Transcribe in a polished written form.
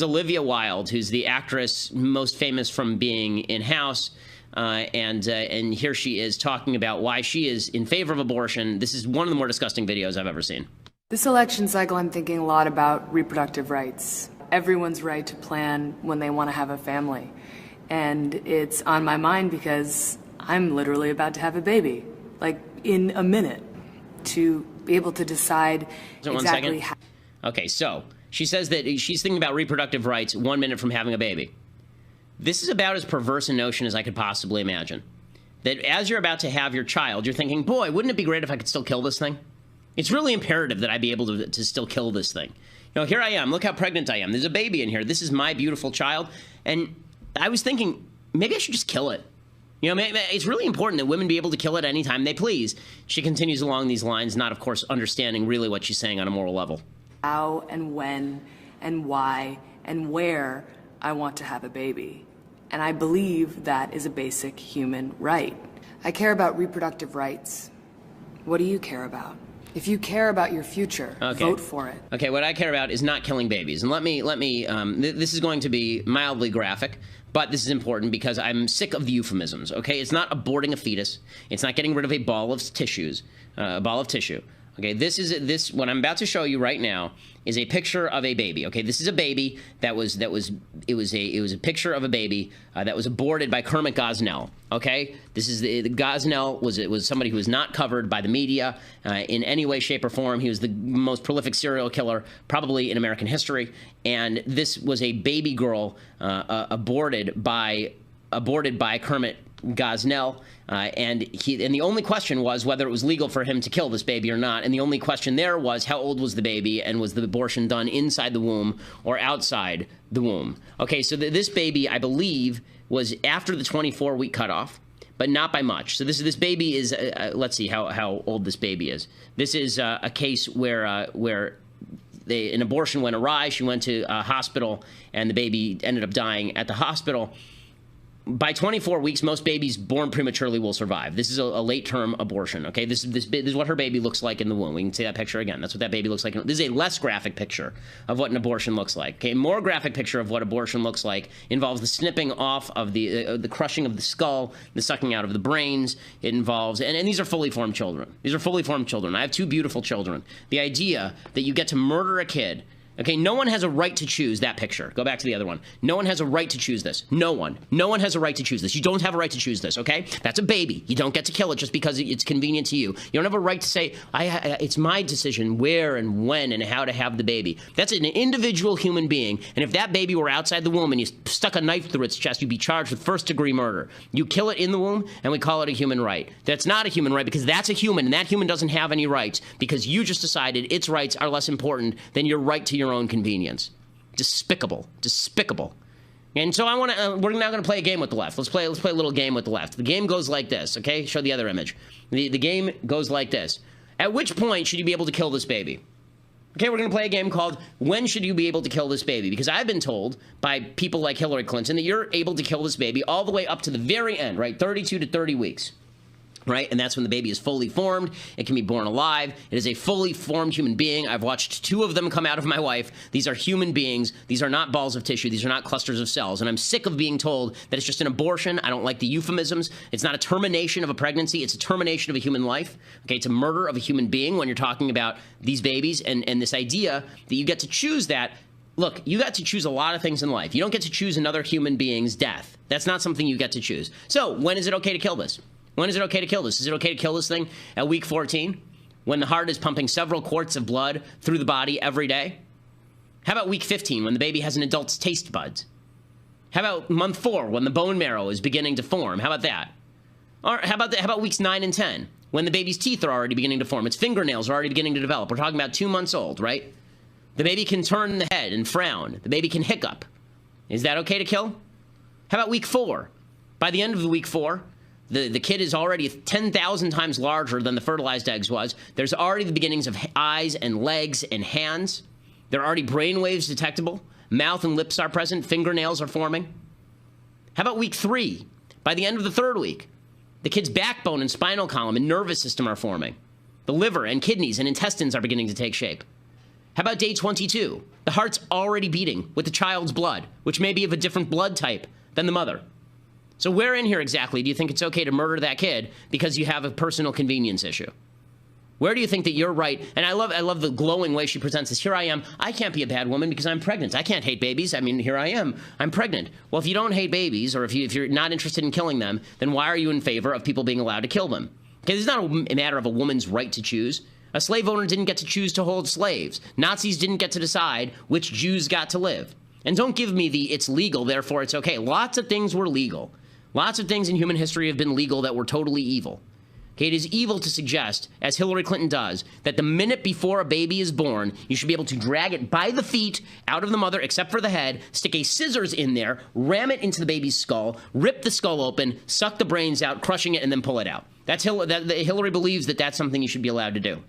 Olivia Wilde, who's the actress most famous from being in House, and here she is talking about why she is in favor of abortion. This is one of the more disgusting videos I've ever seen. This election cycle, I'm thinking a lot about reproductive rights. Everyone's right to plan when they want to have a family. And it's on my mind because I'm literally about to have a baby, like in a minute, to be able to decide exactly how. Okay, so she says that she's thinking about reproductive rights 1 minute from having a baby. This is about as perverse a notion as I could possibly imagine. That as you're about to have your child, you're thinking, boy, wouldn't it be great if I could still kill this thing? It's really imperative that I be able to still kill this thing. You know, here I am. Look how pregnant I am. There's a baby in here. This is my beautiful child. And I was thinking, maybe I should just kill it. You know, it's really important that women be able to kill it anytime they please. She continues along these lines, not, of course, understanding really what she's saying on a moral level. How and when and why and where I want to have a baby. And I believe that is a basic human right. I care about reproductive rights. What do you care about? If you care about your future, vote for it. Okay, what I care about is not killing babies. And this is going to be mildly graphic, but this is important because I'm sick of the euphemisms, okay? It's not aborting a fetus. It's not getting rid of a ball of tissue. Okay, what I'm about to show you right now is a picture of a baby. Okay, this is a baby it was a picture of a baby that was aborted by Kermit Gosnell. Okay, this is the Gosnell was somebody who was not covered by the media in any way, shape, or form. He was the most prolific serial killer probably in American history, and this was a baby girl aborted by Kermit Gosnell, and the only question was whether it was legal for him to kill this baby or not, and the only question there was how old was the baby, and was the abortion done inside the womb or outside the womb. Okay, so this baby, I believe, was after the 24-week cutoff, but not by much. So this baby is, let's see how old this baby is. This is a case where an abortion went awry. She went to a hospital, and the baby ended up dying at the hospital. By 24 weeks, most babies born prematurely will survive. This is a late-term abortion, okay? This is what her baby looks like in the womb. We can see that picture again. That's what that baby looks like. This is a less graphic picture of what an abortion looks like, okay? A more graphic picture of what abortion looks like involves the snipping off of the crushing of the skull, the sucking out of the brains. It involves, and these are fully formed children. These are fully formed children. I have 2 beautiful children. The idea that you get to murder a kid. Okay, no one has a right to choose that picture. Go back to the other one. No one has a right to choose this. No one. No one has a right to choose this. You don't have a right to choose this, okay? That's a baby. You don't get to kill it just because it's convenient to you. You don't have a right to say, it's my decision where and when and how to have the baby. That's an individual human being, and if that baby were outside the womb and you stuck a knife through its chest, you'd be charged with first-degree murder. You kill it in the womb, and we call it a human right. That's not a human right because that's a human, and that human doesn't have any rights because you just decided its rights are less important than your right to your own convenience. Despicable. Despicable. And so we're now going to play a game with the left. Let's play a little game with the left. The game goes like this, okay? Show the other image. The game goes like this. At which point should you be able to kill this baby? Okay, we're going to play a game called When Should You Be Able to Kill This Baby? Because I've been told by people like Hillary Clinton that you're able to kill this baby all the way up to the very end, right? 32 to 30 weeks. Right? And that's when the baby is fully formed. It can be born alive. It is a fully formed human being. I've watched 2 of them come out of my wife. These are human beings. These are not balls of tissue. These are not clusters of cells. And I'm sick of being told that it's just an abortion. I don't like the euphemisms. It's not a termination of a pregnancy. It's a termination of a human life. Okay, it's a murder of a human being when you're talking about these babies and this idea that you get to choose that. Look, you got to choose a lot of things in life. You don't get to choose another human being's death. That's not something you get to choose. So when is it okay to kill this? When is it okay to kill this? Is it okay to kill this thing at week 14 when the heart is pumping several quarts of blood through the body every day? How about week 15 when the baby has an adult's taste buds? How about month 4 when the bone marrow is beginning to form? How about that? Or how about weeks 9 and 10 when the baby's teeth are already beginning to form? Its fingernails are already beginning to develop. We're talking about 2 months old, right? The baby can turn the head and frown. The baby can hiccup. Is that okay to kill? How about week 4? By the end of the week 4, the kid is already 10,000 times larger than the fertilized eggs was. There's already the beginnings of eyes and legs and hands. There are already brain waves detectable. Mouth and lips are present. Fingernails are forming. How about week 3? By the end of the 3rd week, the kid's backbone and spinal column and nervous system are forming. The liver and kidneys and intestines are beginning to take shape. How about day 22? The heart's already beating with the child's blood, which may be of a different blood type than the mother. So where in here exactly do you think it's okay to murder that kid because you have a personal convenience issue? Where do you think that you're right? And I love the glowing way she presents this. Here I am. I can't be a bad woman because I'm pregnant. I can't hate babies. I mean, here I am. I'm pregnant. Well, if you don't hate babies, or if you're not interested in killing them, then why are you in favor of people being allowed to kill them? Because it's not a matter of a woman's right to choose. A slave owner didn't get to choose to hold slaves. Nazis didn't get to decide which Jews got to live. And don't give me the it's legal, therefore it's okay. Lots of things were legal. Lots of things in human history have been legal that were totally evil. Okay, it is evil to suggest, as Hillary Clinton does, that the minute before a baby is born, you should be able to drag it by the feet out of the mother, except for the head, stick a scissors in there, ram it into the baby's skull, rip the skull open, suck the brains out, crushing it, and then pull it out. Hillary believes that that's something you should be allowed to do.